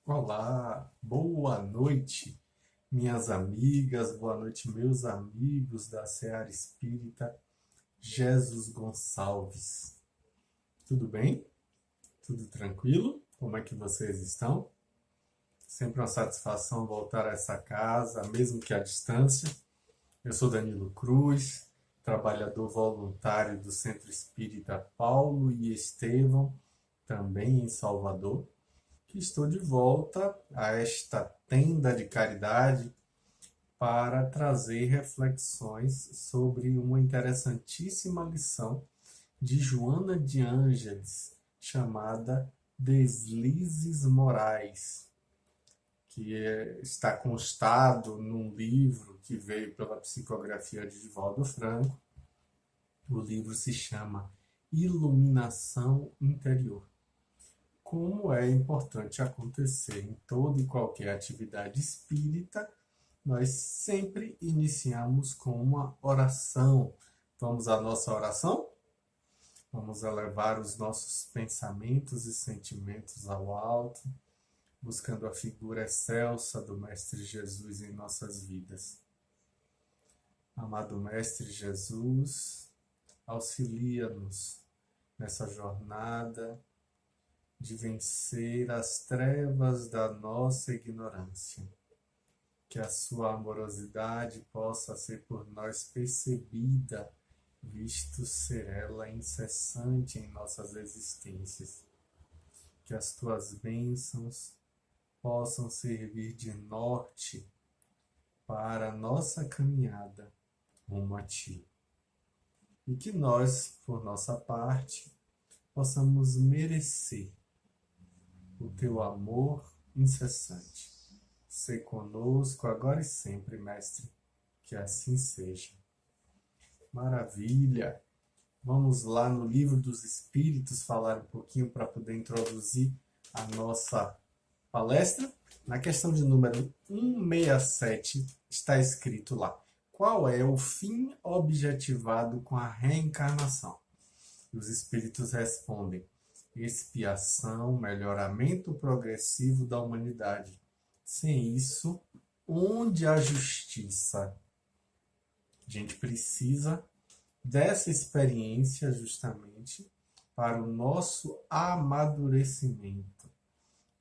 Olá, boa noite, minhas amigas, boa noite, meus amigos da Seara Espírita, Jesus Gonçalves. Tudo bem? Tudo tranquilo? Como é que vocês estão? Sempre uma satisfação voltar a essa casa, mesmo que à distância. Eu sou Danilo Cruz, trabalhador voluntário do Centro Espírita Paulo e Estevão, também em Salvador, que estou de volta a esta tenda de caridade para trazer reflexões sobre uma interessantíssima lição de Joana de Ângeles, chamada Deslizes Morais, que está constado num livro que veio pela psicografia de Divaldo Franco. O livro se chama Iluminação Interior. Como é importante acontecer em toda e qualquer atividade espírita, nós sempre iniciamos com uma oração. Vamos à nossa oração? Vamos elevar os nossos pensamentos e sentimentos ao alto, buscando a figura excelsa do Mestre Jesus em nossas vidas. Amado Mestre Jesus, auxilia-nos nessa jornada de vencer as trevas da nossa ignorância. Que a sua amorosidade possa ser por nós percebida, visto ser ela incessante em nossas existências. Que as tuas bênçãos possam servir de norte para a nossa caminhada rumo a ti. E que nós, por nossa parte, possamos merecer o teu amor incessante. Sê conosco agora e sempre, Mestre, que assim seja. Maravilha! Vamos lá no Livro dos Espíritos falar um pouquinho para poder introduzir a nossa palestra. Na questão de número 167 está escrito lá: qual é o fim objetivado com a reencarnação? E os Espíritos respondem: expiação, melhoramento progressivo da humanidade. Sem isso, onde há justiça? A gente precisa dessa experiência justamente para o nosso amadurecimento.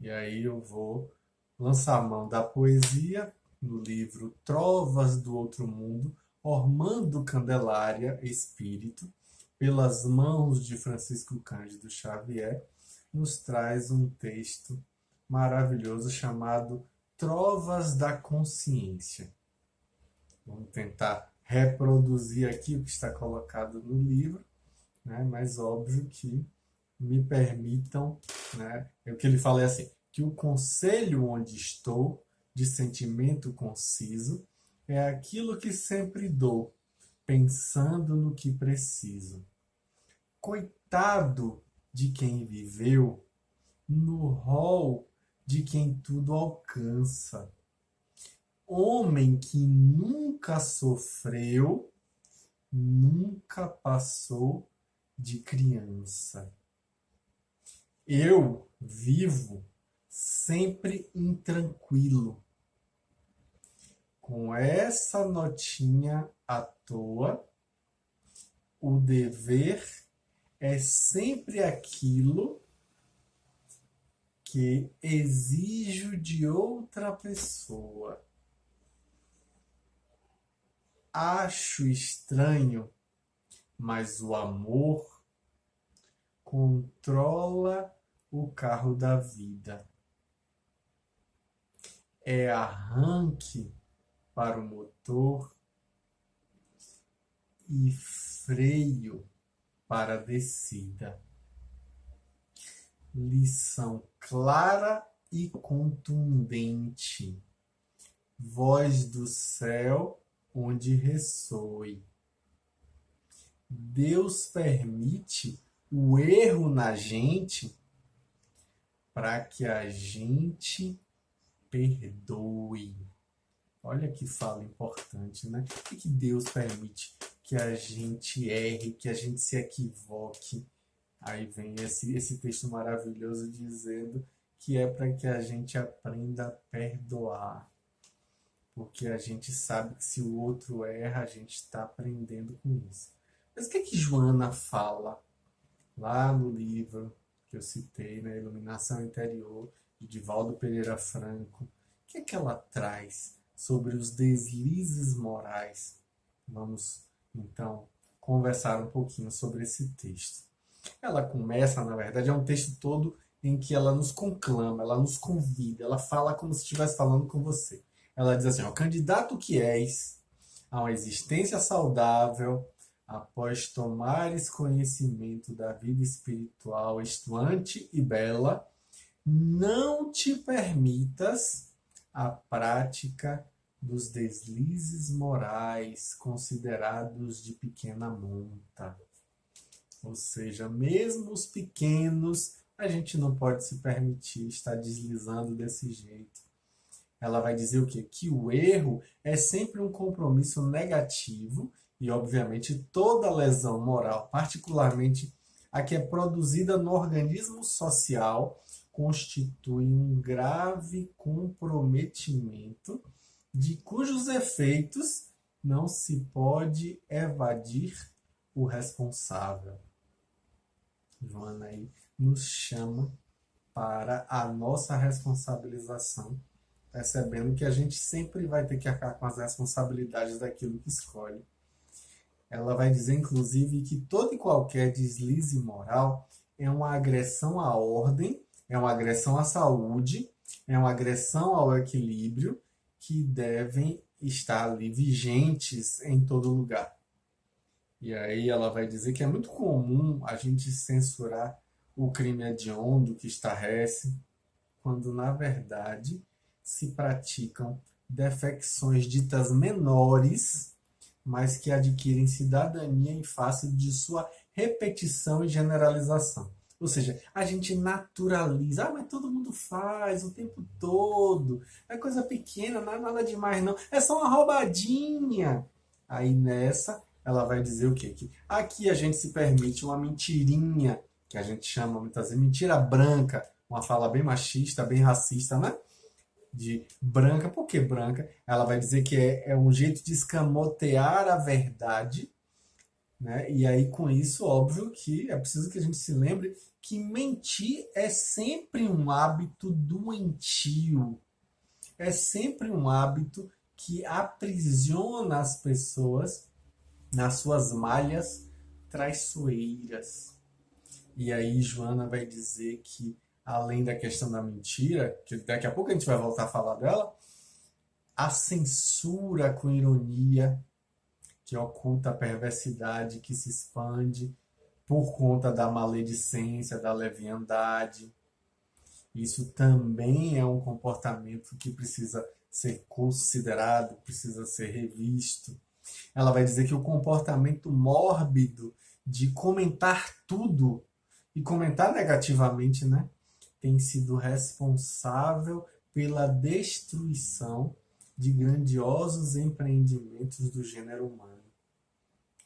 E aí eu vou lançar a mão da poesia no livro Trovas do Outro Mundo, Ormando Candelária Espírito, pelas mãos de Francisco Cândido Xavier, nos traz um texto maravilhoso chamado Trovas da Consciência. Vamos tentar reproduzir aqui o que está colocado no livro, né? Mas óbvio que me permitam, né? O que ele fala é assim: que o conselho onde estou, de sentimento conciso, é aquilo que sempre dou, pensando no que preciso. Coitado de quem viveu no rol de quem tudo alcança. Homem que nunca sofreu, nunca passou de criança. Eu vivo sempre intranquilo, com essa notinha à toa. O dever é sempre aquilo que exijo de outra pessoa. Acho estranho, mas o amor controla o carro da vida. É arranque para o motor e freio para a descida. Lição clara e contundente. Voz do céu onde ressoe. Deus permite o erro na gente para que a gente perdoe. Olha que fala importante, né? Por que Deus permite que a gente erre, que a gente se equivoque? Aí vem esse texto maravilhoso dizendo que é para que a gente aprenda a perdoar. Porque a gente sabe que se o outro erra, a gente está aprendendo com isso. Mas o que é que Joana fala lá no livro que eu citei, na Iluminação Interior, de Divaldo Pereira Franco? O que é que ela traz sobre os deslizes morais? Vamos, então, conversar um pouquinho sobre esse texto. Ela começa, na verdade, é um texto todo em que ela nos conclama, ela nos convida, ela fala como se estivesse falando com você. Ela diz assim, ó, candidato que és a uma existência saudável, após tomares conhecimento da vida espiritual estuante e bela, não te permitas a prática dos deslizes morais considerados de pequena monta. Ou seja, mesmo os pequenos, a gente não pode se permitir estar deslizando desse jeito. Ela vai dizer o quê? Que o erro é sempre um compromisso negativo e, obviamente, toda lesão moral, particularmente a que é produzida no organismo social, constitui um grave comprometimento de cujos efeitos não se pode evadir o responsável. Joana aí nos chama para a nossa responsabilização, percebendo que a gente sempre vai ter que arcar com as responsabilidades daquilo que escolhe. Ela vai dizer, inclusive, que todo e qualquer deslize moral é uma agressão à ordem, é uma agressão à saúde, é uma agressão ao equilíbrio que devem estar ali vigentes em todo lugar. E aí ela vai dizer que é muito comum a gente censurar o crime hediondo que estarrece, quando na verdade se praticam defecções ditas menores, mas que adquirem cidadania em face de sua repetição e generalização. Ou seja, a gente naturaliza, mas todo mundo faz o tempo todo, é coisa pequena, não é nada demais não, é só uma roubadinha. Aí nessa, ela vai dizer o quê? Que aqui a gente se permite uma mentirinha, que a gente chama muitas vezes mentira branca, uma fala bem machista, bem racista, né? De branca, por que branca? Ela vai dizer que é um jeito de escamotear a verdade, né? E aí com isso, óbvio que é preciso que a gente se lembre que mentir é sempre um hábito doentio, é sempre um hábito que aprisiona as pessoas nas suas malhas traiçoeiras. E aí Joana vai dizer que, além da questão da mentira, que daqui a pouco a gente vai voltar a falar dela, a censura com ironia, que oculta a perversidade que se expande por conta da maledicência, da leviandade. Isso também é um comportamento que precisa ser considerado, precisa ser revisto. Ela vai dizer que o comportamento mórbido de comentar tudo e comentar negativamente, né, tem sido responsável pela destruição de grandiosos empreendimentos do gênero humano.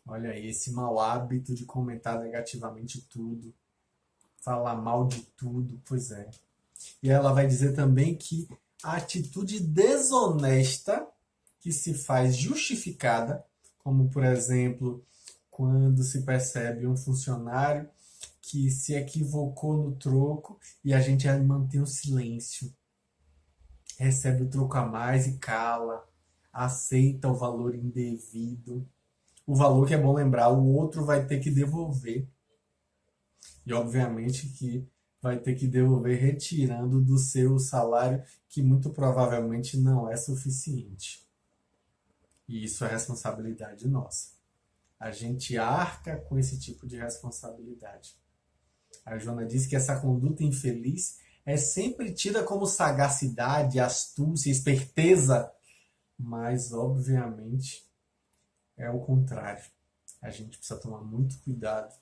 Olha aí, esse mau hábito de comentar negativamente tudo, falar mal de tudo, pois é. E ela vai dizer também que a atitude desonesta que se faz justificada, como por exemplo, quando se percebe um funcionário que se equivocou no troco e a gente mantém o silêncio, recebe o troco a mais e cala, aceita o valor indevido, o valor que é bom lembrar, o outro vai ter que devolver. E obviamente que vai ter que devolver retirando do seu salário, que muito provavelmente não é suficiente. E isso é responsabilidade nossa. A gente arca com esse tipo de responsabilidade. A Joana diz que essa conduta infeliz é sempre tida como sagacidade, astúcia, esperteza, mas obviamente é o contrário. A gente precisa tomar muito cuidado,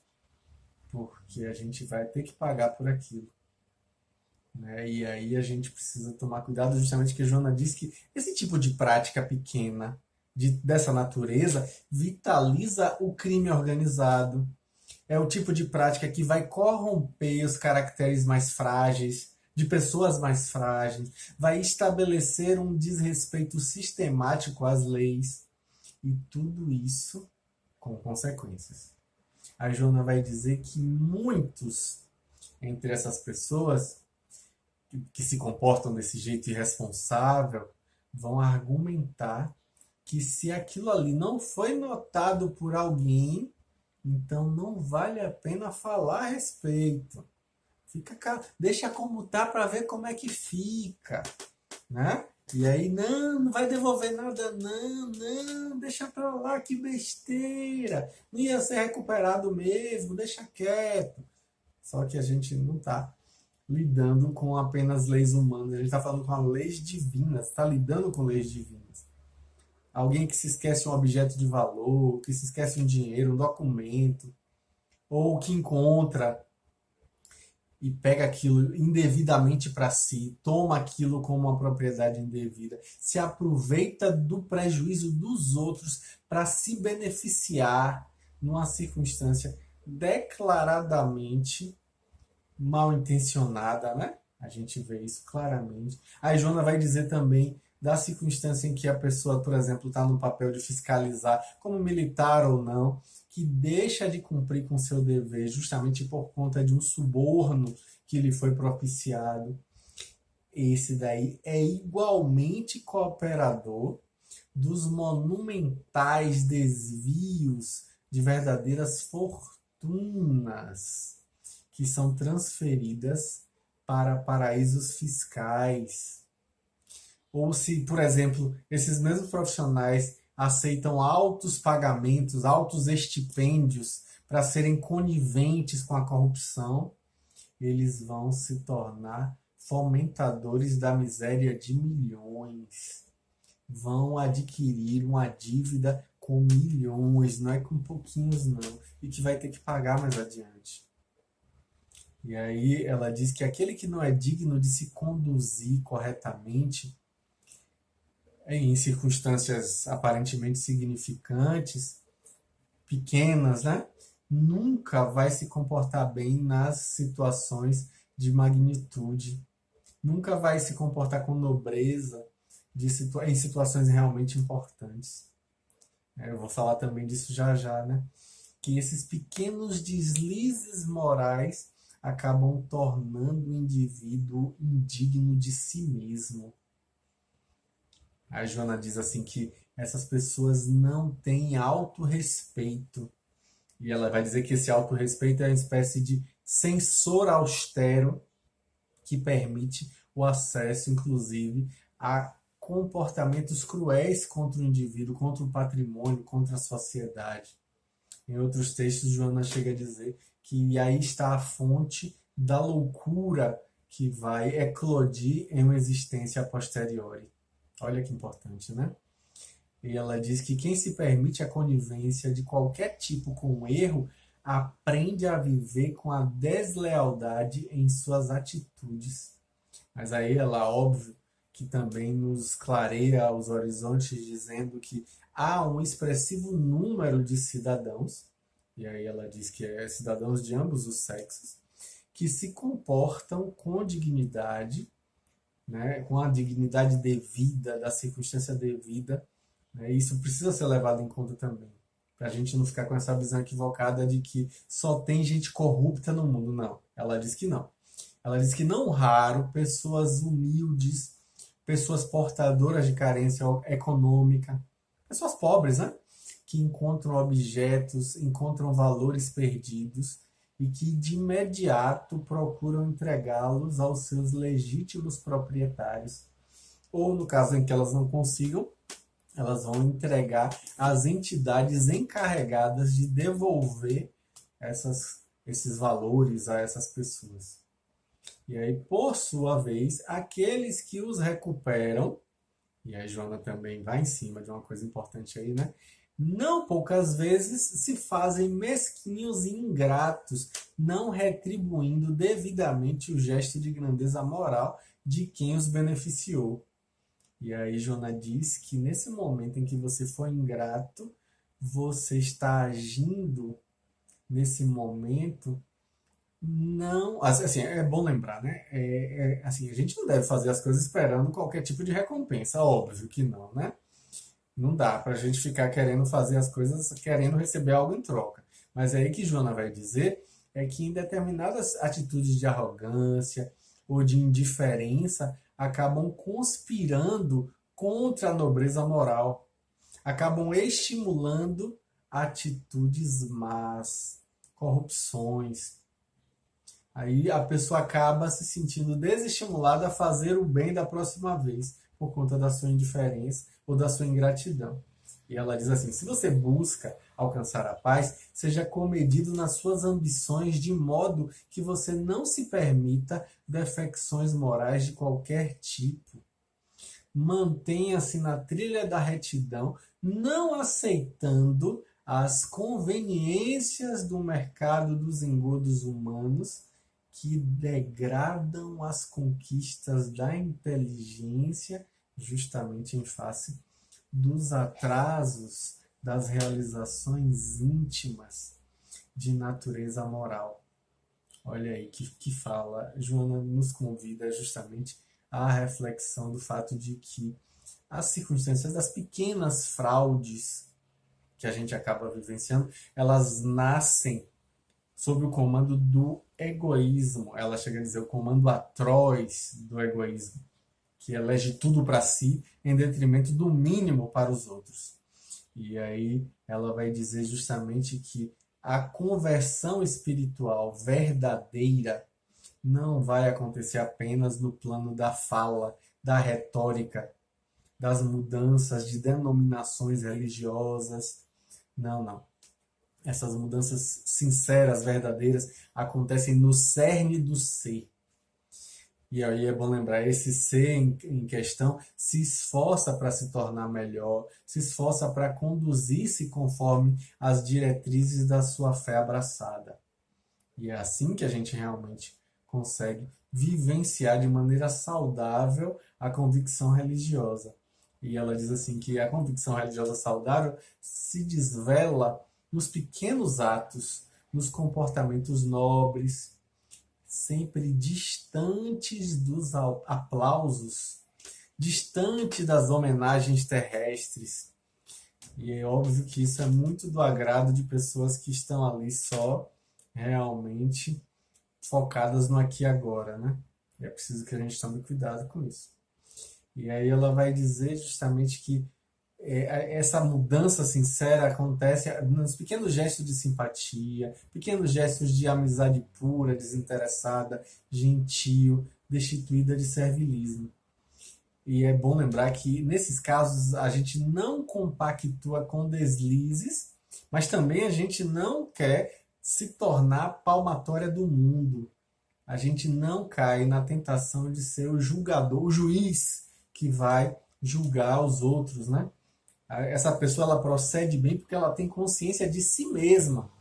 porque a gente vai ter que pagar por aquilo, né? E aí a gente precisa tomar cuidado, justamente que a Joana diz que esse tipo de prática pequena, dessa natureza, vitaliza o crime organizado. É o tipo de prática que vai corromper os caracteres mais frágeis, de pessoas mais frágeis, vai estabelecer um desrespeito sistemático às leis, e tudo isso com consequências. A Joana vai dizer que muitos entre essas pessoas que se comportam desse jeito irresponsável vão argumentar que se aquilo ali não foi notado por alguém, então não vale a pena falar a respeito. Deixa como tá para ver como é que fica, né? E aí, não vai devolver nada, não, deixa pra lá, que besteira. Não ia ser recuperado mesmo, deixa quieto. Só que a gente não está lidando com apenas leis humanas, a gente está falando com leis divinas, está lidando com leis divinas. Alguém que se esquece um objeto de valor, que se esquece um dinheiro, um documento, ou que encontra e pega aquilo indevidamente para si, toma aquilo como uma propriedade indevida, se aproveita do prejuízo dos outros para se beneficiar numa circunstância declaradamente mal intencionada, né? A gente vê isso claramente. A Joana vai dizer também da circunstância em que a pessoa, por exemplo, está no papel de fiscalizar, como militar ou não, que deixa de cumprir com seu dever justamente por conta de um suborno que lhe foi propiciado. Esse daí é igualmente cooperador dos monumentais desvios de verdadeiras fortunas que são transferidas para paraísos fiscais. Ou se, por exemplo, esses mesmos profissionais aceitam altos pagamentos, altos estipêndios para serem coniventes com a corrupção, eles vão se tornar fomentadores da miséria de milhões. Vão adquirir uma dívida com milhões, não é com pouquinhos não, e que vai ter que pagar mais adiante. E aí ela diz que aquele que não é digno de se conduzir corretamente em circunstâncias aparentemente significantes, pequenas, né? Nunca vai se comportar bem nas situações de magnitude. Nunca vai se comportar com nobreza em situações realmente importantes. Eu vou falar também disso já já, né? Que esses pequenos deslizes morais acabam tornando o indivíduo indigno de si mesmo. A Joana diz assim que essas pessoas não têm autorrespeito. E ela vai dizer que esse autorrespeito é uma espécie de censor austero que permite o acesso, inclusive, a comportamentos cruéis contra o indivíduo, contra o patrimônio, contra a sociedade. Em outros textos, Joana chega a dizer que aí está a fonte da loucura que vai eclodir em uma existência a posteriori. Olha que importante, né? E ela diz que quem se permite a conivência de qualquer tipo com o erro aprende a viver com a deslealdade em suas atitudes. Mas aí ela, óbvio, que também nos clareia os horizontes, dizendo que há um expressivo número de cidadãos, e aí ela diz que é cidadãos de ambos os sexos, que se comportam com dignidade, né, com a dignidade devida, da circunstância devida, né, e isso precisa ser levado em conta também, para a gente não ficar com essa visão equivocada de que só tem gente corrupta no mundo. Não, ela diz que não. Ela diz que não raro pessoas humildes, pessoas portadoras de carência econômica, pessoas pobres, né? Que encontram objetos, encontram valores perdidos e que de imediato procuram entregá-los aos seus legítimos proprietários. Ou, no caso em que elas não consigam, elas vão entregar às entidades encarregadas de devolver esses valores a essas pessoas. E aí, por sua vez, aqueles que os recuperam, e a Joana também vai em cima de uma coisa importante aí, né? Não poucas vezes se fazem mesquinhos e ingratos, não retribuindo devidamente o gesto de grandeza moral de quem os beneficiou. E aí Joana diz que nesse momento em que você for ingrato, você está agindo nesse momento não, assim, é bom lembrar, né? Assim, a gente não deve fazer as coisas esperando qualquer tipo de recompensa, óbvio que não, né? Não dá para a gente ficar querendo fazer as coisas, querendo receber algo em troca. Mas é aí que Joana vai dizer é que em determinadas atitudes de arrogância ou de indiferença acabam conspirando contra a nobreza moral, acabam estimulando atitudes más, corrupções. Aí a pessoa acaba se sentindo desestimulada a fazer o bem da próxima vez, por conta da sua indiferença ou da sua ingratidão. E ela diz assim: se você busca alcançar a paz, seja comedido nas suas ambições, de modo que você não se permita defecções morais de qualquer tipo. Mantenha-se na trilha da retidão, não aceitando as conveniências do mercado dos engodos humanos que degradam as conquistas da inteligência, justamente em face dos atrasos das realizações íntimas de natureza moral. Olha aí que fala. Joana nos convida justamente à reflexão do fato de que as circunstâncias das pequenas fraudes que a gente acaba vivenciando, elas nascem sob o comando do egoísmo. Ela chega a dizer o comando atroz do egoísmo, que elege tudo para si em detrimento do mínimo para os outros. E aí ela vai dizer justamente que a conversão espiritual verdadeira não vai acontecer apenas no plano da fala, da retórica, das mudanças de denominações religiosas. Não, não. Essas mudanças sinceras, verdadeiras, acontecem no cerne do ser. E aí é bom lembrar, esse ser em questão se esforça para se tornar melhor, se esforça para conduzir-se conforme as diretrizes da sua fé abraçada. E é assim que a gente realmente consegue vivenciar de maneira saudável a convicção religiosa. E ela diz assim que a convicção religiosa saudável se desvela nos pequenos atos, nos comportamentos nobres, sempre distantes dos aplausos, distante das homenagens terrestres. E é óbvio que isso é muito do agrado de pessoas que estão ali só realmente focadas no aqui e agora, né? E é preciso que a gente tome cuidado com isso. E aí ela vai dizer justamente que essa mudança sincera acontece nos pequenos gestos de simpatia, pequenos gestos de amizade pura, desinteressada, gentil, destituída de servilismo. E é bom lembrar que, nesses casos, a gente não compactua com deslizes, mas também a gente não quer se tornar palmatória do mundo. A gente não cai na tentação de ser o julgador, o juiz que vai julgar os outros, né? Essa pessoa ela procede bem porque ela tem consciência de si mesma,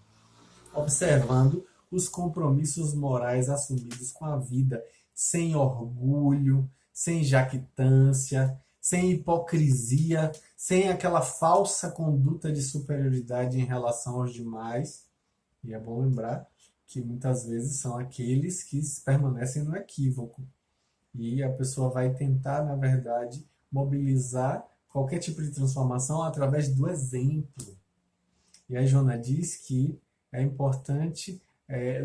observando os compromissos morais assumidos com a vida, sem orgulho, sem jactância, sem hipocrisia, sem aquela falsa conduta de superioridade em relação aos demais. E é bom lembrar que muitas vezes são aqueles que permanecem no equívoco. E a pessoa vai tentar, na verdade, mobilizar qualquer tipo de transformação através do exemplo. E a Joana diz que é importante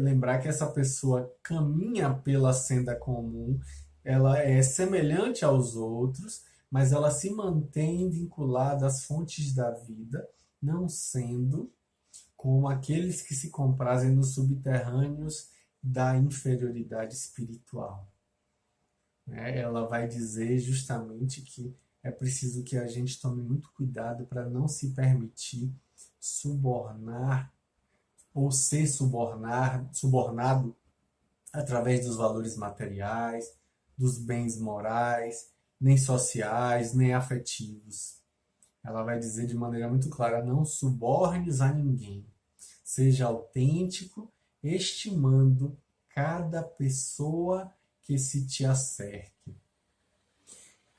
lembrar que essa pessoa caminha pela senda comum, ela é semelhante aos outros, mas ela se mantém vinculada às fontes da vida, não sendo como aqueles que se comprazem nos subterrâneos da inferioridade espiritual. Ela vai dizer justamente que é preciso que a gente tome muito cuidado para não se permitir subornar ou ser subornado através dos valores materiais, dos bens morais, nem sociais, nem afetivos. Ela vai dizer de maneira muito clara: não subornes a ninguém. Seja autêntico, estimando cada pessoa que se te acerque.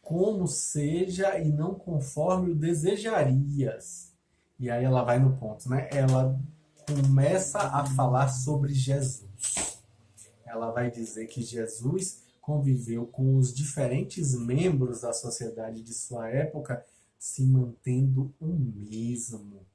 Como seja e não conforme o desejarias. E aí ela vai no ponto, né? Ela começa a falar sobre Jesus. ela vai dizer que Jesus conviveu com os diferentes membros da sociedade de sua época, se mantendo o mesmo.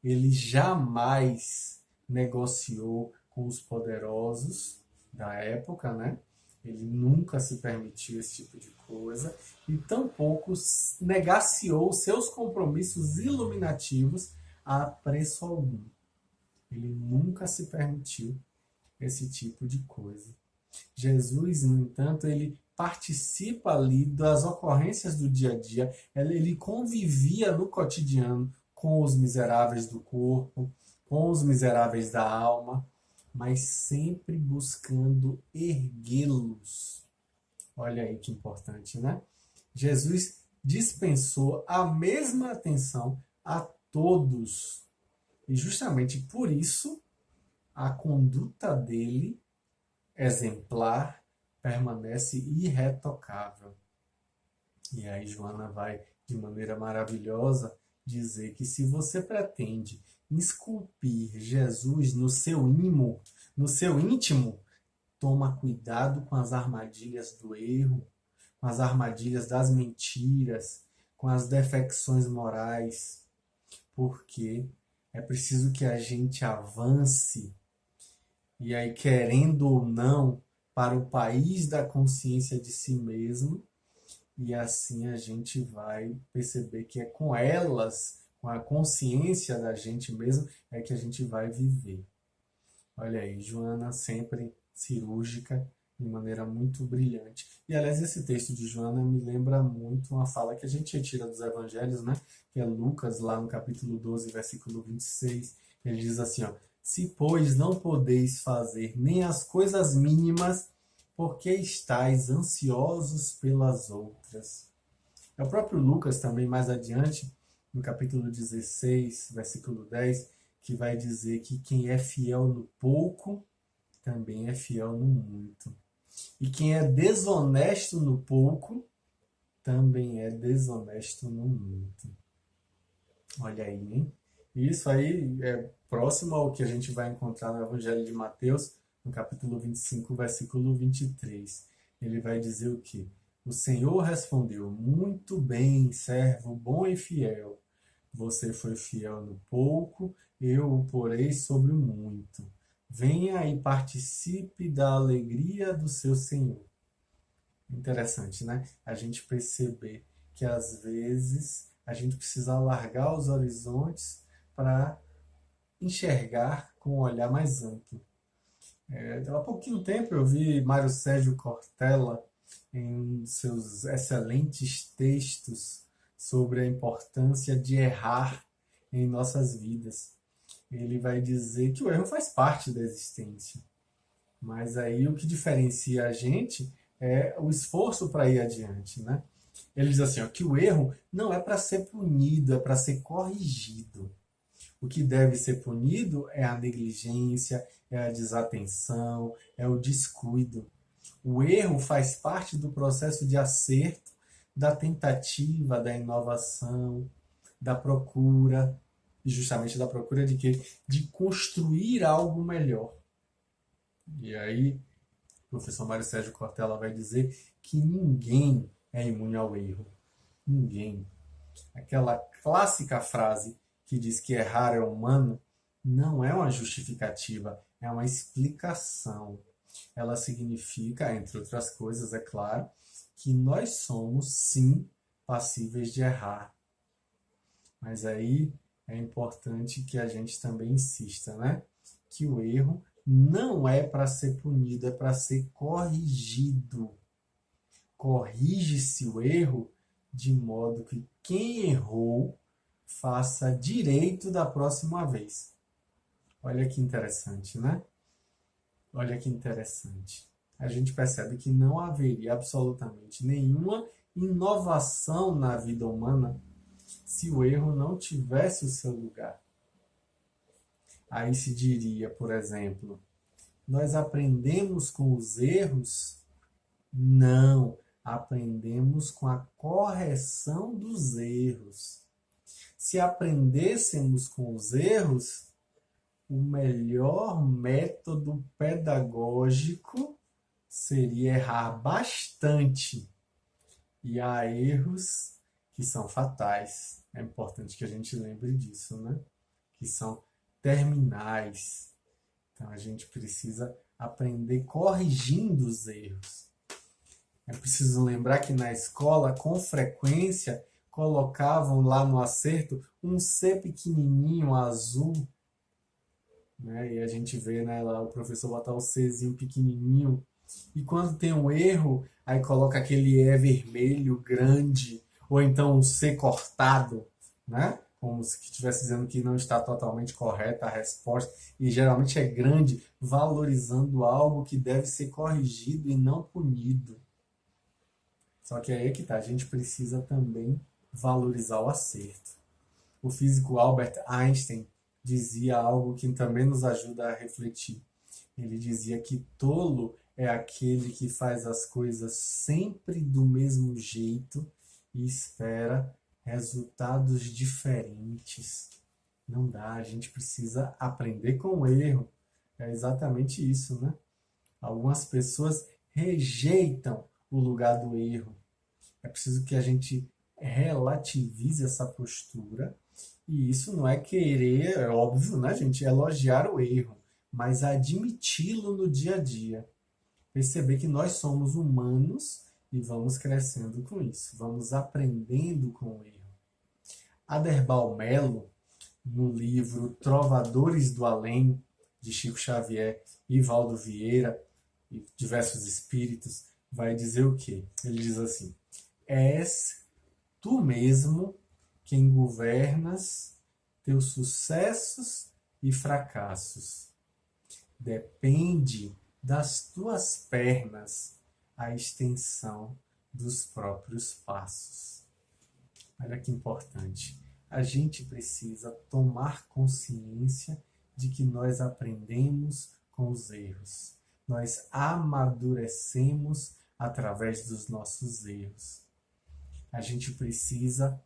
Ele jamais negociou com os poderosos da época, né? Ele nunca se permitiu esse tipo de coisa e tampouco negaciou seus compromissos iluminativos a preço algum. Ele nunca se permitiu esse tipo de coisa. Jesus, no entanto, ele participa ali das ocorrências do dia a dia, ele convivia no cotidiano com os miseráveis do corpo, com os miseráveis da alma, mas sempre buscando erguê-los. Olha aí que importante, né? Jesus dispensou a mesma atenção a todos. E justamente por isso, a conduta dele, exemplar, permanece irretocável. E aí Joana vai, de maneira maravilhosa, dizer que se você pretende esculpir Jesus no seu íntimo, toma cuidado com as armadilhas do erro, com as armadilhas das mentiras, com as defecções morais, porque é preciso que a gente avance, e aí, querendo ou não, para o país da consciência de si mesmo, e assim a gente vai perceber que é com elas, com a consciência da gente mesmo, é que a gente vai viver. Olha aí, Joana sempre cirúrgica, de maneira muito brilhante. E, aliás, esse texto de Joana me lembra muito uma fala que a gente retira dos evangelhos, né? Que é Lucas, lá no capítulo 12, versículo 26. Ele diz assim, ó, se, pois, não podeis fazer nem as coisas mínimas, porque estáis ansiosos pelas outras. É o próprio Lucas também, mais adiante, no capítulo 16, versículo 10, que vai dizer que quem é fiel no pouco, também é fiel no muito. E quem é desonesto no pouco, também é desonesto no muito. Olha aí, hein? Isso aí é próximo ao que a gente vai encontrar no Evangelho de Mateus, no capítulo 25, versículo 23. Ele vai dizer o quê? O Senhor respondeu, muito bem, servo bom e fiel. Você foi fiel no pouco, eu o porei sobre o muito. Venha e participe da alegria do seu Senhor. Interessante, né? A gente perceber que às vezes a gente precisa alargar os horizontes para enxergar com um olhar mais amplo. Há pouquinho tempo eu vi Mário Sérgio Cortella em seus excelentes textos sobre a importância de errar em nossas vidas. Ele vai dizer que o erro faz parte da existência. Mas aí o que diferencia a gente é o esforço para ir adiante, né? Ele diz assim, ó, que o erro não é para ser punido, é para ser corrigido. O que deve ser punido é a negligência, é a desatenção, é o descuido. O erro faz parte do processo de acerto, da tentativa, da inovação, da procura, e justamente da procura de quê? De construir algo melhor. E aí, o professor Mário Sérgio Cortella vai dizer que ninguém é imune ao erro. Ninguém. Aquela clássica frase que diz que errar é humano não é uma justificativa, é uma explicação. Ela significa, entre outras coisas, é claro, que nós somos, sim, passíveis de errar. Mas aí é importante que a gente também insista, né? Que o erro não é para ser punido, é para ser corrigido. Corrige-se o erro de modo que quem errou faça direito da próxima vez. Olha que interessante, né? Olha que interessante. A gente percebe que não haveria absolutamente nenhuma inovação na vida humana se o erro não tivesse o seu lugar. Aí se diria, por exemplo, nós aprendemos com os erros? Não, aprendemos com a correção dos erros. Se aprendêssemos com os erros, o melhor método pedagógico seria errar bastante. E há erros que são fatais. É importante que a gente lembre disso, né? Que são terminais. Então a gente precisa aprender corrigindo os erros. É preciso lembrar que na escola, com frequência, colocavam lá no acerto um C pequenininho azul, né? E a gente vê, né, lá o professor botar o Czinho pequenininho. E quando tem um erro, aí coloca aquele E vermelho grande, ou então um C cortado, né? Como se estivesse dizendo que não está totalmente correta a resposta. E geralmente é grande, valorizando algo que deve ser corrigido e não punido. Só que aí é que tá, a gente precisa também valorizar o acerto. O físico Albert Einstein dizia algo que também nos ajuda a refletir. Ele dizia que tolo é aquele que faz as coisas sempre do mesmo jeito e espera resultados diferentes. Não dá, a gente precisa aprender com o erro. É exatamente isso, né? Algumas pessoas rejeitam o lugar do erro. É preciso que a gente relativize essa postura. E isso não é querer, é óbvio, né, gente? Elogiar o erro, mas admiti-lo no dia a dia. Perceber que nós somos humanos e vamos crescendo com isso. Vamos aprendendo com o erro. Aderbal Melo, no livro Trovadores do Além, de Chico Xavier e Valdo Vieira, e diversos espíritos, vai dizer o quê? Ele diz assim: és tu mesmo quem governas teus sucessos e fracassos. Depende das tuas pernas a extensão dos próprios passos. Olha que importante. A gente precisa tomar consciência de que nós aprendemos com os erros. Nós amadurecemos através dos nossos erros. A gente precisa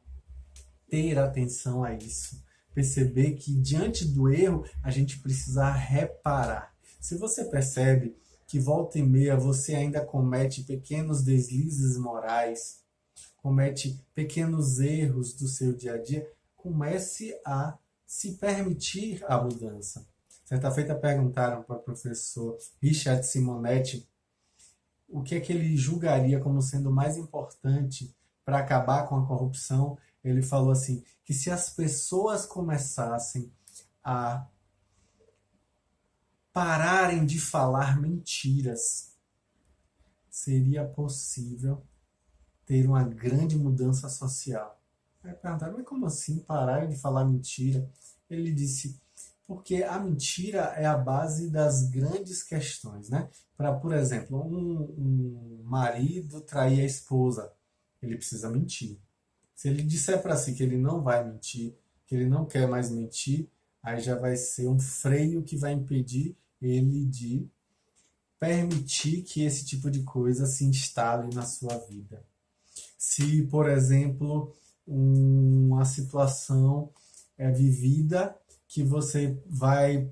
ter atenção a isso. Perceber que diante do erro a gente precisa reparar. Se você percebe que volta e meia você ainda comete pequenos deslizes morais, comete pequenos erros do seu dia a dia, comece a se permitir a mudança. Certa feita perguntaram para o professor Richard Simonetti o que é que ele julgaria como sendo mais importante para acabar com a corrupção. Ele falou assim, que se as pessoas começassem a pararem de falar mentiras, seria possível ter uma grande mudança social. Aí perguntaram, mas como assim pararem de falar mentira? Ele disse, porque a mentira é a base das grandes questões, né? Para, por exemplo, um marido trair a esposa, ele precisa mentir. Se ele disser para si que ele não vai mentir, que ele não quer mais mentir, aí já vai ser um freio que vai impedir ele de permitir que esse tipo de coisa se instale na sua vida. Se, por exemplo, uma situação é vivida que você vai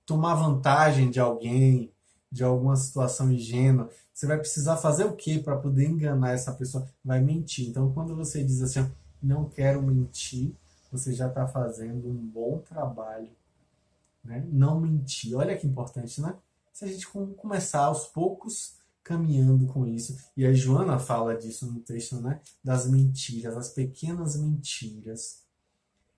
tomar vantagem de alguém, de alguma situação ingênua, você vai precisar fazer o quê para poder enganar essa pessoa? Vai mentir. Então, quando você diz assim, não quero mentir, você já está fazendo um bom trabalho, né? Não mentir. Olha que importante, né? Se a gente começar aos poucos caminhando com isso. E a Joana fala disso no texto, né? Das mentiras, as pequenas mentiras.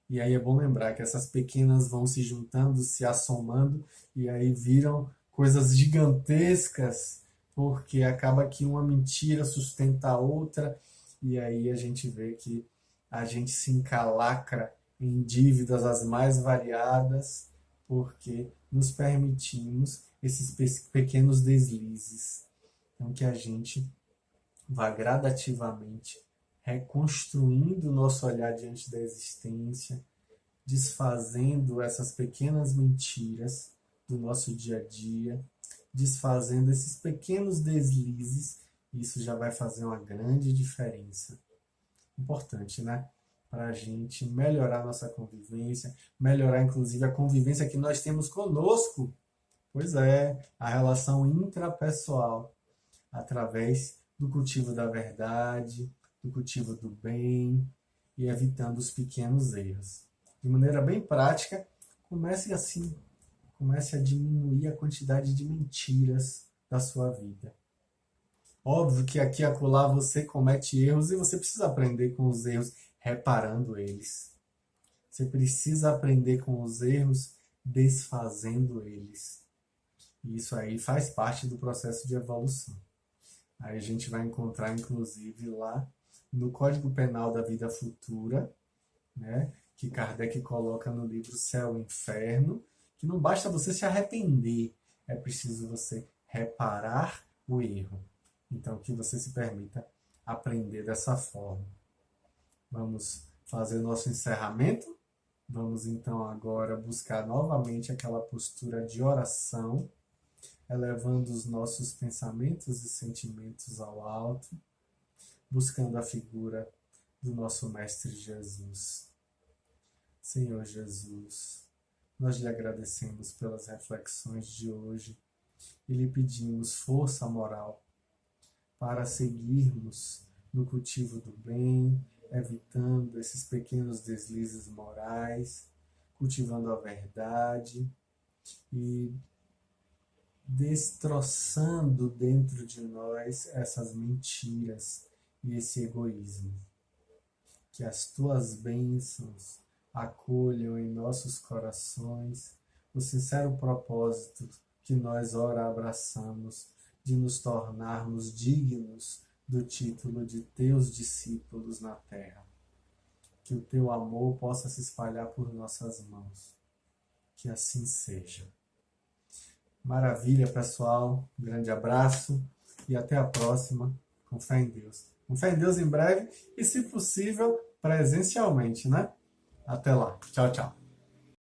E aí é bom lembrar que essas pequenas vão se juntando, se assomando, e aí viram coisas gigantescas, porque acaba que uma mentira sustenta a outra, e aí a gente vê que a gente se encalacra em dívidas as mais variadas, porque nos permitimos esses pequenos deslizes. Então que a gente vá gradativamente reconstruindo o nosso olhar diante da existência, desfazendo essas pequenas mentiras do nosso dia a dia, desfazendo esses pequenos deslizes, isso já vai fazer uma grande diferença. Importante, né? para a gente melhorar nossa convivência, melhorar inclusive a convivência que nós temos conosco. Pois é, a relação intrapessoal, através do cultivo da verdade, do cultivo do bem e evitando os pequenos erros. De maneira bem prática, comece assim, comece a diminuir a quantidade de mentiras da sua vida. Óbvio que aqui e acolá você comete erros e você precisa aprender com os erros, reparando eles. Você precisa aprender com os erros, desfazendo eles. E isso aí faz parte do processo de evolução. Aí a gente vai encontrar, inclusive, lá no Código Penal da Vida Futura, né, que Kardec coloca no livro Céu e Inferno, que não basta você se arrepender, é preciso você reparar o erro. Então, que você se permita aprender dessa forma. Vamos fazer nosso encerramento. Vamos, então, agora buscar novamente aquela postura de oração, elevando os nossos pensamentos e sentimentos ao alto, buscando a figura do nosso Mestre Jesus. Senhor Jesus, nós lhe agradecemos pelas reflexões de hoje e lhe pedimos força moral para seguirmos no cultivo do bem, evitando esses pequenos deslizes morais, cultivando a verdade e destroçando dentro de nós essas mentiras e esse egoísmo. Que as tuas bênçãos acolham em nossos corações o sincero propósito que nós ora abraçamos de nos tornarmos dignos do título de teus discípulos na terra. Que o teu amor possa se espalhar por nossas mãos. Que assim seja. Maravilha, pessoal. Um grande abraço e até a próxima. Com fé em Deus. Com fé em Deus em breve e, se possível, presencialmente, né? Até lá. Tchau, tchau.